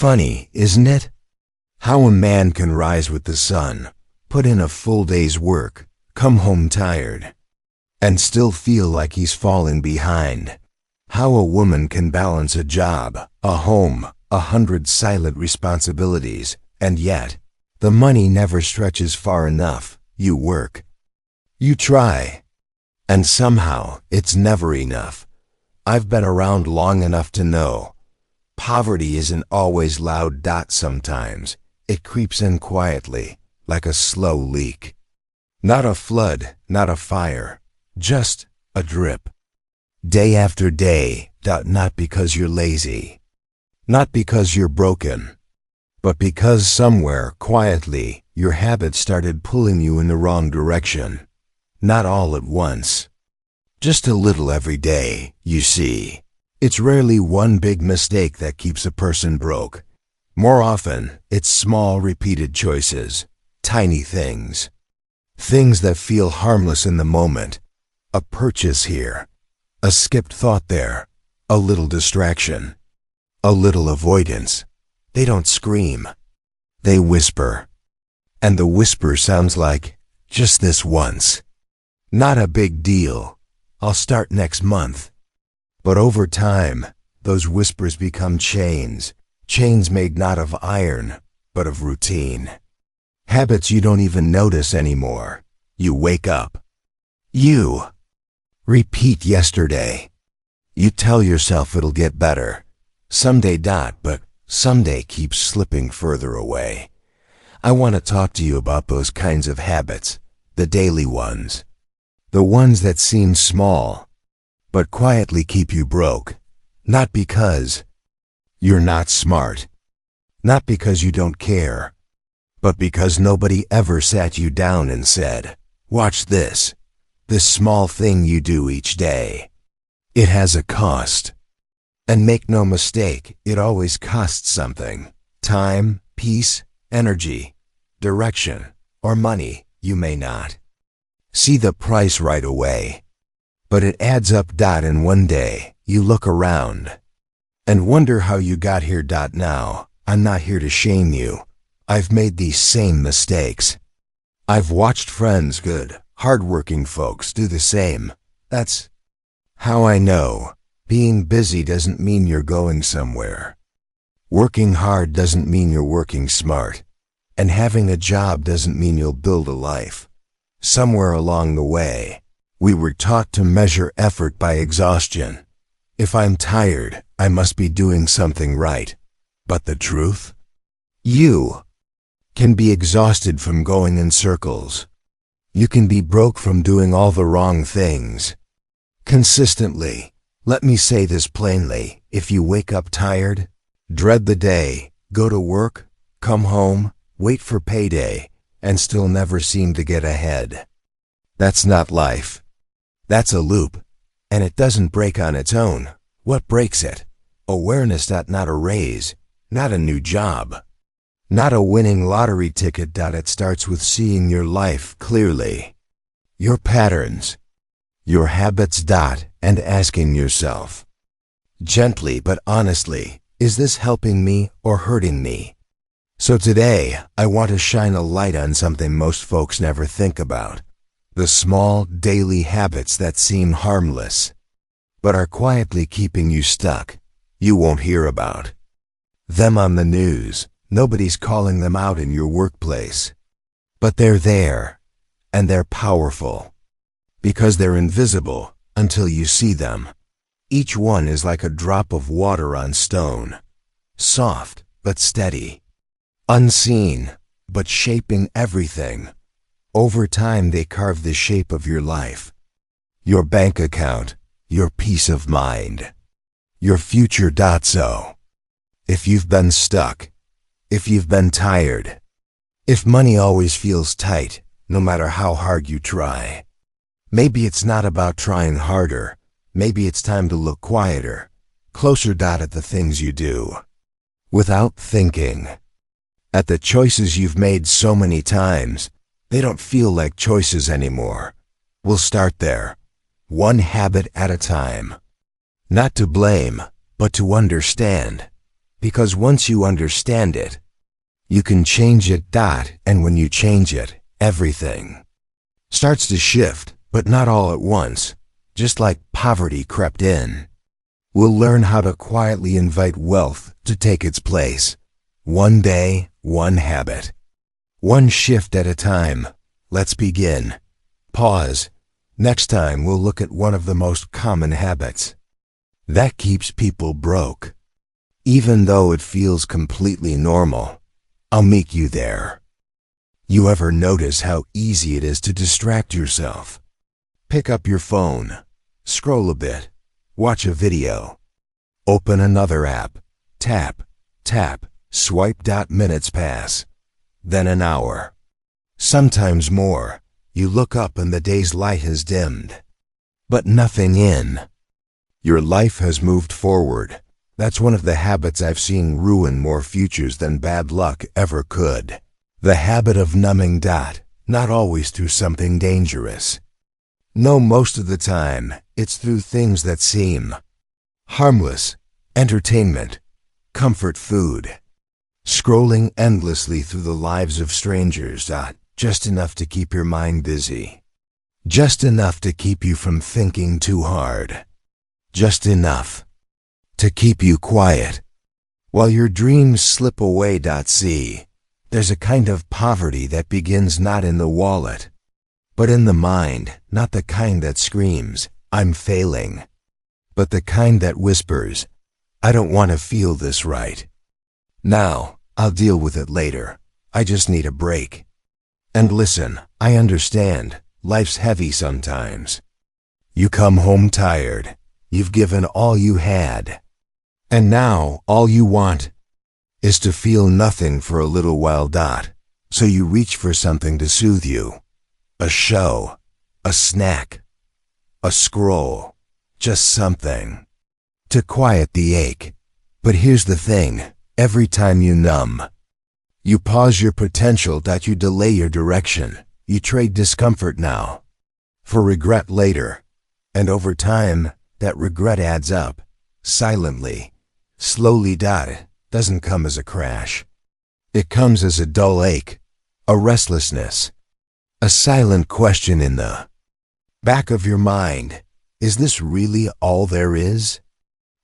Funny, isn't it? How a man can rise with the sun, put in a full day's work, come home tired, and still feel like he's falling behind. How a woman can balance a job, a home, 100 silent responsibilities, and yet, the money never stretches far enough. You work. You try. And somehow, it's never enough. I've been around long enough to know. Poverty isn't always loud. Sometimes, it creeps in quietly, like a slow leak. Not a flood, not a fire, just a drip. Day after day. Not because you're lazy. Not because you're broken. But because somewhere, quietly, your habit started pulling you in the wrong direction. Not all at once. Just a little every day, you see. It's rarely one big mistake that keeps a person broke. More often, it's small, repeated choices. Tiny things. Things that feel harmless in the moment. A purchase here. A skipped thought there. A little distraction. A little avoidance. They don't scream. They whisper. And the whisper sounds like, just this once. Not a big deal. I'll start next month. But over time, those whispers become chains. Chains made not of iron, but of routine. Habits you don't even notice anymore. You wake up. You repeat yesterday. You tell yourself it'll get better. Someday. But someday keeps slipping further away. I want to talk to you about those kinds of habits, the daily ones. The ones that seem small, but quietly keep you broke. Not because you're not smart. Not because you don't care. But because nobody ever sat you down and said, watch this small thing you do each day. It has a cost. And make no mistake, it always costs something. Time, peace, energy, direction, or money. You may not see the price right away, but it adds up. And one day, you look around and wonder how you got here. Now, I'm not here to shame you. I've made these same mistakes. I've watched friends, good, hardworking folks, do the same. That's how I know. Being busy doesn't mean you're going somewhere. Working hard doesn't mean you're working smart. And having a job doesn't mean you'll build a life. Somewhere along the way, we were taught to measure effort by exhaustion. If I'm tired, I must be doing something right. But the truth? You can be exhausted from going in circles. You can be broke from doing all the wrong things. Consistently. Let me say this plainly. If you wake up tired, dread the day, go to work, come home, wait for payday, and still never seem to get ahead, that's not life. That's a loop. And it doesn't break on its own. What breaks it? Awareness. Not a raise, not a new job, not a winning lottery ticket. It starts with seeing your life clearly, your patterns, your habits. And asking yourself, gently but honestly, is this helping me or hurting me? So today, I want to shine a light on something most folks never think about. The small, daily habits that seem harmless, but are quietly keeping you stuck. You won't hear about them on the news. Nobody's calling them out in your workplace. But they're there, and they're powerful. Because they're invisible until you see them. Each one is like a drop of water on stone. Soft, but steady. Unseen, but shaping everything. Over time they carve the shape of your life. Your bank account, your peace of mind, your future. So, if you've been stuck, if you've been tired, if money always feels tight, no matter how hard you try, maybe it's not about trying harder. Maybe it's time to look quieter, closer. At the things you do without thinking. At the choices you've made so many times, they don't feel like choices anymore. We'll start there, one habit at a time. Not to blame, but to understand. Because once you understand it, you can change it. And when you change it, everything starts to shift, but not all at once, just like poverty crept in. We'll learn how to quietly invite wealth to take its place. One day, one habit. One shift at a time. Let's begin. Pause. Next time we'll look at one of the most common habits that keeps people broke. Even though it feels completely normal, I'll meet you there. You ever notice how easy it is to distract yourself? Pick up your phone, scroll a bit, watch a video, open another app, tap, tap, swipe. Minutes pass, then an hour, sometimes more. You look up and the day's light has dimmed, but nothing in. Your life has moved forward. That's one of the habits I've seen ruin more futures than bad luck ever could. The habit of numbing. Not always through something dangerous. No, most of the time, it's through things that seem harmless. Entertainment, comfort food, scrolling endlessly through the lives of strangers. Just enough to keep your mind busy. Just enough to keep you from thinking too hard. Just enough to keep you quiet while your dreams slip away. See, there's a kind of poverty that begins not in the wallet, but in the mind. Not the kind that screams, "I'm failing," but the kind that whispers, "I don't want to feel this right now. I'll deal with it later. I just need a break." And listen, I understand, life's heavy sometimes. You come home tired. You've given all you had. And now all you want is to feel nothing for a little while. So you reach for something to soothe you. A show, a snack, a scroll, just something to quiet the ache. But here's the thing, every time you numb, you pause your potential. You delay your direction. You trade discomfort now for regret later. And over time, that regret adds up, silently, slowly. It doesn't come as a crash. It comes as a dull ache, a restlessness, a silent question in the back of your mind. Is this really all there is?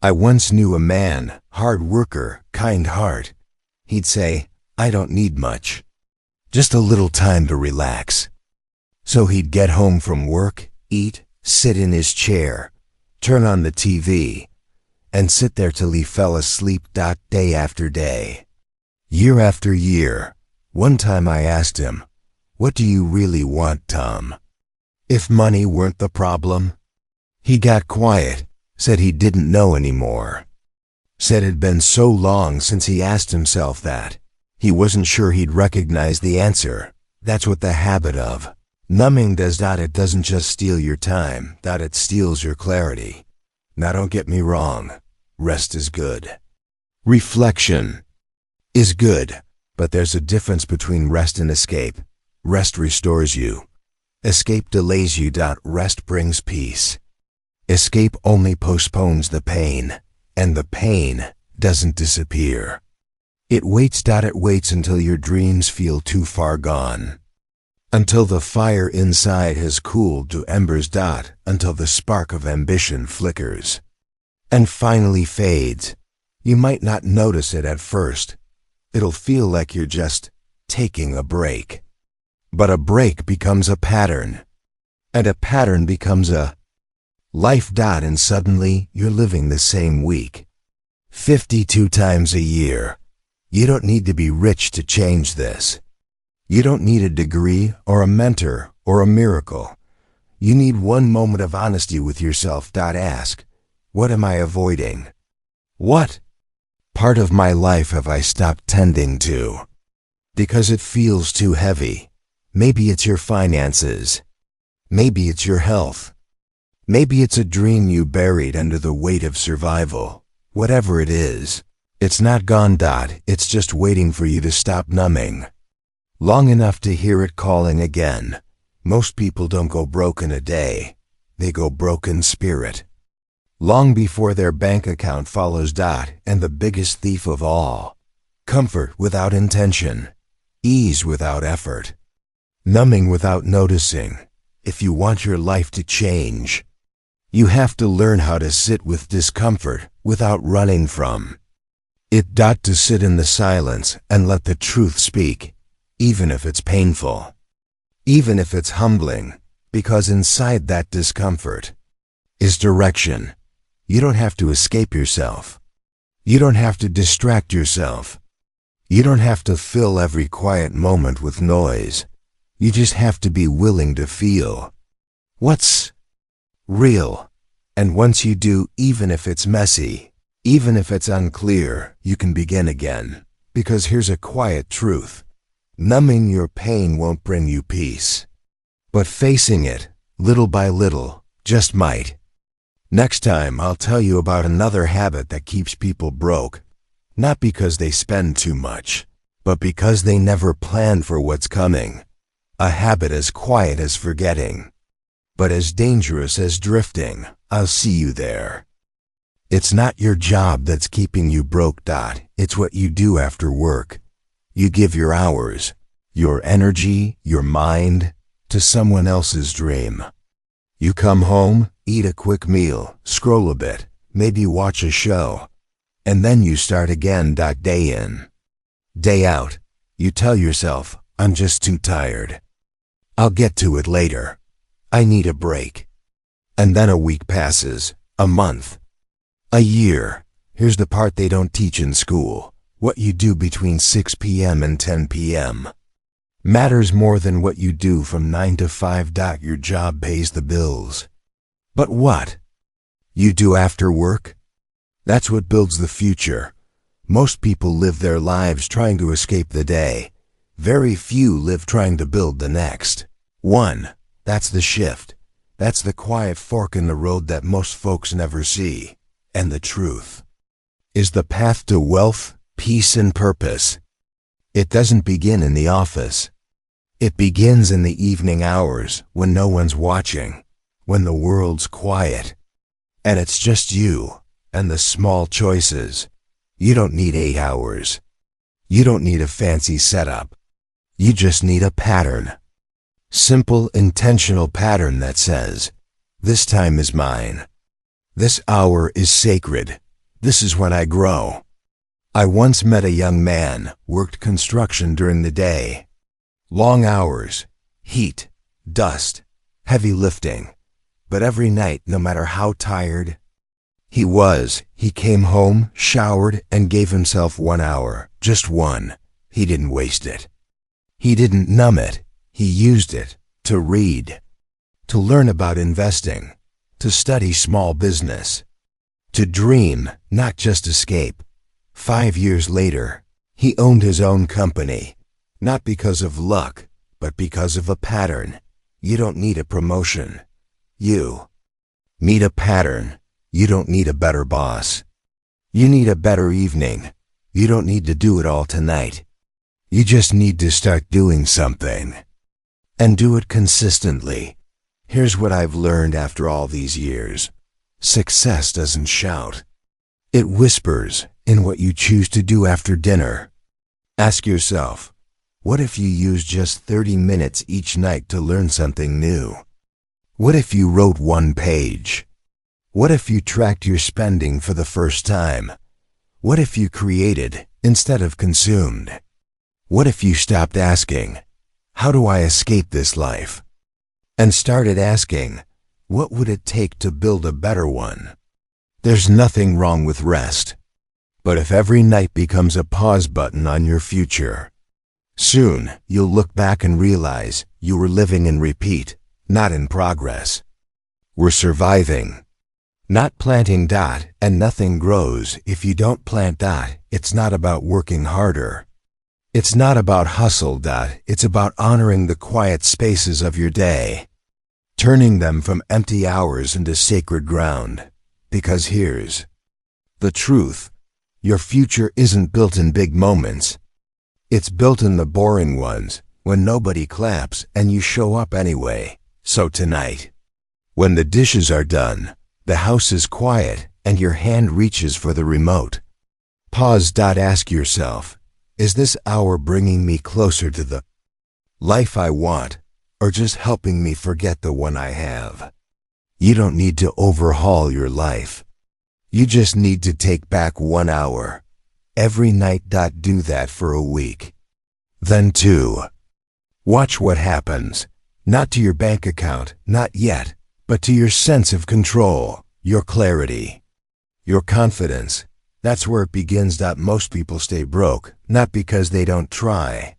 I once knew a man, hard worker, kind heart. He'd say, "I don't need much, just a little time to relax." So he'd get home from work, eat, sit in his chair, turn on the TV, and sit there till he fell asleep. Day after day, year after year. One time I asked him, "What do you really want, Tom? If money weren't the problem?" He got quiet, said he didn't know anymore. Said it'd been so long since he asked himself that. He wasn't sure he'd recognize the answer. That's what the habit of numbing does. It doesn't just steal your time. It steals your clarity. Now don't get me wrong. Rest is good. Reflection is good. But there's a difference between rest and escape. Rest restores you. Escape delays you. Rest brings peace. Escape only postpones the pain. And the pain doesn't disappear. It waits. It waits until your dreams feel too far gone. Until the fire inside has cooled to embers. Until the spark of ambition flickers and finally fades. You might not notice it at first. It'll feel like you're just taking a break. But a break becomes a pattern. And a pattern becomes a life. And suddenly you're living the same week 52 times a year. You don't need to be rich to change this. You don't need a degree or a mentor or a miracle. You need one moment of honesty with yourself. Ask, what am I avoiding? What part of my life have I stopped tending to? Because it feels too heavy. Maybe it's your finances. Maybe it's your health. Maybe it's a dream you buried under the weight of survival. Whatever it is, it's not gone. It's just waiting for you to stop numbing long enough to hear it calling again. Most people don't go broke in a day. They go broke in spirit. long before their bank account follows. And the biggest thief of all, comfort without intention, ease without effort, numbing without noticing. If you want your life to change, you have to learn how to sit with discomfort without running from it. To sit in the silence and let the truth speak, even if it's painful, even if it's humbling, because inside that discomfort is direction. You don't have to escape yourself. You don't have to distract yourself. You don't have to fill every quiet moment with noise. You just have to be willing to feel what's real. And once you do, even if it's messy, even if it's unclear, you can begin again. Because here's a quiet truth. Numbing your pain won't bring you peace. But facing it, little by little, just might. Next time, I'll tell you about another habit that keeps people broke. Not because they spend too much, but because they never plan for what's coming. A habit as quiet as forgetting, but as dangerous as drifting. I'll see you there. It's not your job that's keeping you broke. It's what you do after work. You give your hours, your energy, your mind to someone else's dream. You come home, eat a quick meal, scroll a bit, maybe watch a show, and then you start again. Day in, day out, you tell yourself, I'm just too tired. I'll get to it later. I need a break. And then a week passes, a month, a year. Here's the part they don't teach in school. What you do between 6 p.m. and 10 p.m. matters more than what you do from 9 to 5. Your job pays the bills. But what you do after work? That's what builds the future. Most people live their lives trying to escape the day. Very few live trying to build the next one. That's the shift. That's the quiet fork in the road that most folks never see. And the truth is, the path to wealth, peace, and purpose, it doesn't begin in the office. It begins in the evening hours, when no one's watching, when the world's quiet, and it's just you and the small choices. You don't need 8 hours. You don't need a fancy setup. You just need a pattern. Simple, intentional pattern that says, this time is mine. This hour is sacred. This is when I grow. I once met a young man, worked construction during the day. Long hours, heat, dust, heavy lifting. But every night, no matter how tired he came home, showered, and gave himself 1 hour. Just one. He didn't waste it. He didn't numb it. He used it to read, to learn about investing, to study small business, to dream, not just escape. 5 years later, he owned his own company, not because of luck, but because of a pattern. You don't need a promotion. You need a pattern. You don't need a better boss. You need a better evening. You don't need to do it all tonight. You just need to start doing something. And do it consistently. Here's what I've learned after all these years. Success doesn't shout. It whispers in what you choose to do after dinner. Ask yourself, what if you used just 30 minutes each night to learn something new? What if you wrote 1 page? What if you tracked your spending for the first time? What if you created instead of consumed? What if you stopped asking, how do I escape this life? And started asking, what would it take to build a better one? There's nothing wrong with rest. But if every night becomes a pause button on your future, soon you'll look back and realize you were living in repeat, not in progress. We're surviving, not planting. And nothing grows if you don't plant. It's not about working harder. It's not about hustle. It's about honoring the quiet spaces of your day, turning them from empty hours into sacred ground. Because here's the truth. Your future isn't built in big moments. It's built in the boring ones, when nobody claps and you show up anyway. So tonight, when the dishes are done, The house is quiet and your hand reaches for the remote. Pause. Ask yourself, is this hour bringing me closer to the life I want, or just helping me forget the one I have? You don't need to overhaul your life. You just need to take back 1 hour every night. Do that for a week. Then 2. Watch what happens. Not to your bank account, not yet, but to your sense of control, your clarity, your confidence. That's where it begins. Most people stay broke, not because they don't try,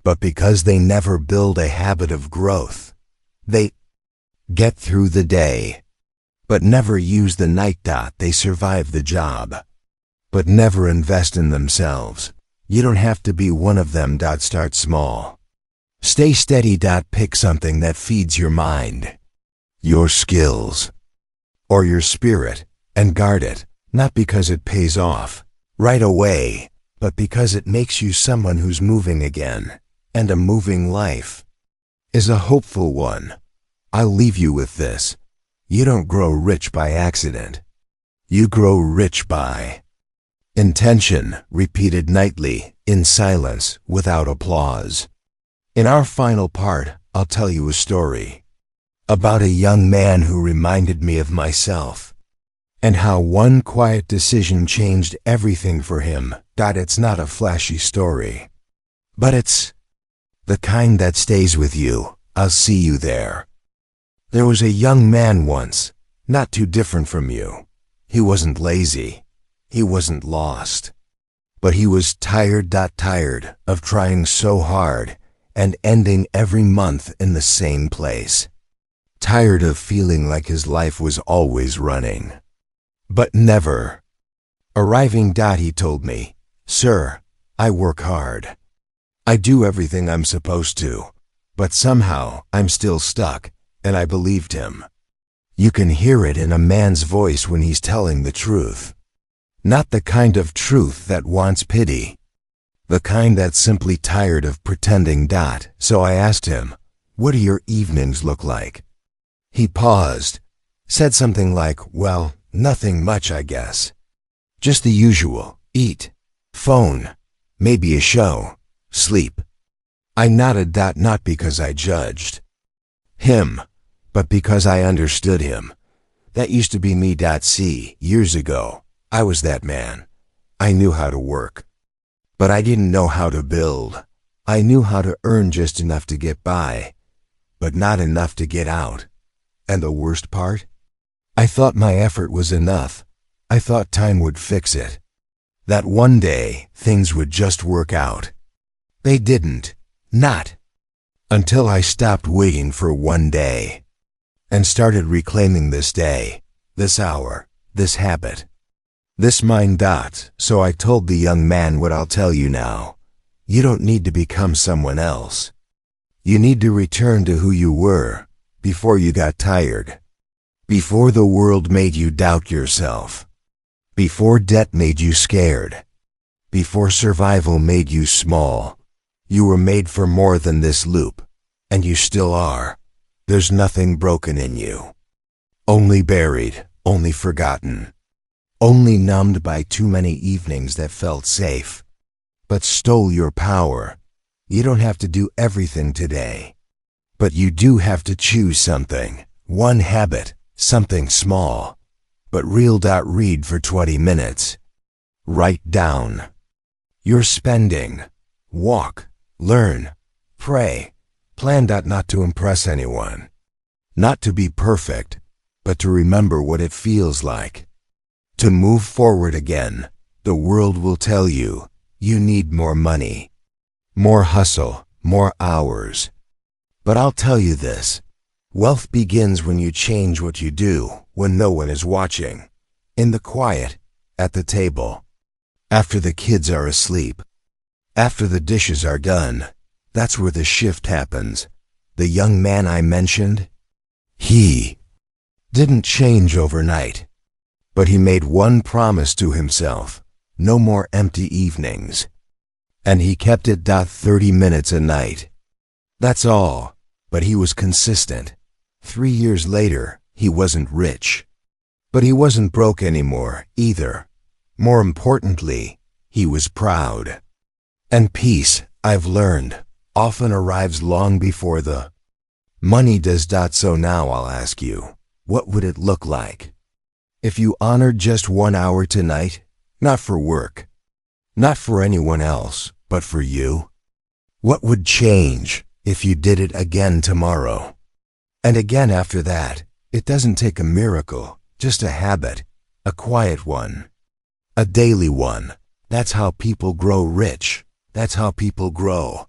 but because they never build a habit of growth. They get through the day, but never use the night. They survive the job, but never invest in themselves. You don't have to be one of them. Start small. Stay steady. Pick something that feeds your mind, your skills, or your spirit, and guard it, not because it pays off right away, but because it makes you someone who's moving again, and a moving life is a hopeful one. I'll leave you with this. You don't grow rich by accident. You grow rich by intention, repeated nightly, in silence, without applause. In our final part, I'll tell you a story about a young man who reminded me of myself, and how one quiet decision changed everything for him. It's not a flashy story, but it's the kind that stays with you. I'll see you there. There was a young man once, not too different from you. He wasn't lazy. He wasn't lost. But he was tired of trying so hard and ending every month in the same place. Tired of feeling like his life was always running, but never arriving. He told me, "Sir, I work hard. I do everything I'm supposed to, but somehow I'm still stuck." And I believed him. You can hear it in a man's voice when he's telling the truth. Not the kind of truth that wants pity. The kind that's simply tired of pretending. So I asked him, "What do your evenings look like?" He paused, said something like, "Well, nothing much, I guess. Just the usual. Eat, phone, maybe a show, sleep." I nodded. Not because I judged him, but because I understood him. That used to be me. See, years ago, I was that man. I knew how to work, but I didn't know how to build. I knew how to earn just enough to get by, but not enough to get out. And the worst part? I thought my effort was enough. I thought time would fix it. That one day, things would just work out. They didn't. Not until I stopped waiting for one day and started reclaiming this day, this hour, this habit, this mind. So I told the young man what I'll tell you now. You don't need to become someone else. You need to return to who you were before you got tired, before the world made you doubt yourself, before debt made you scared, before survival made you small. You were made for more than this loop, and you still are. There's nothing broken in you. Only buried, only forgotten, only numbed by too many evenings that felt safe, but stole your power. You don't have to do everything today, but you do have to choose something, one habit, something small, but real. Read for 20 minutes. Write down. You're spending. Walk, learn, pray, plan. Not to impress anyone, not to be perfect, but to remember what it feels like to move forward again. The world will tell you, you need more money, more hustle, more hours. But I'll tell you this, wealth begins when you change what you do, when no one is watching, in the quiet, at the table, after the kids are asleep, after the dishes are done. That's where the shift happens. The young man I mentioned, he didn't change overnight, but he made one promise to himself: no more empty evenings. And he kept it. 30 minutes a night. That's all, but he was consistent. 3 years later, he wasn't rich, But he wasn't broke anymore, either. More importantly, he was proud. And peace, I've learned, often arrives long before the money does. So now I'll ask you, what would it look like if you honored just 1 hour tonight? Not for work, not for anyone else, but for you? What would change if you did it again tomorrow? And again after that? It doesn't take a miracle, just a habit, a quiet one, a daily one. That's how people grow rich. That's how people grow.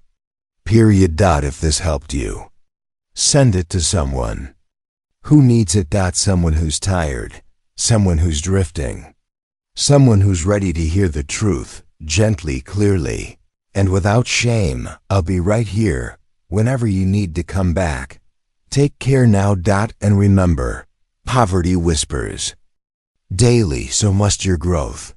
Period. If this helped you, send it to someone who needs it. Someone who's tired, someone who's drifting, someone who's ready to hear the truth, gently, clearly, and without shame. I'll be right here whenever you need to come back. Take care now. And remember, poverty whispers daily, so must your growth.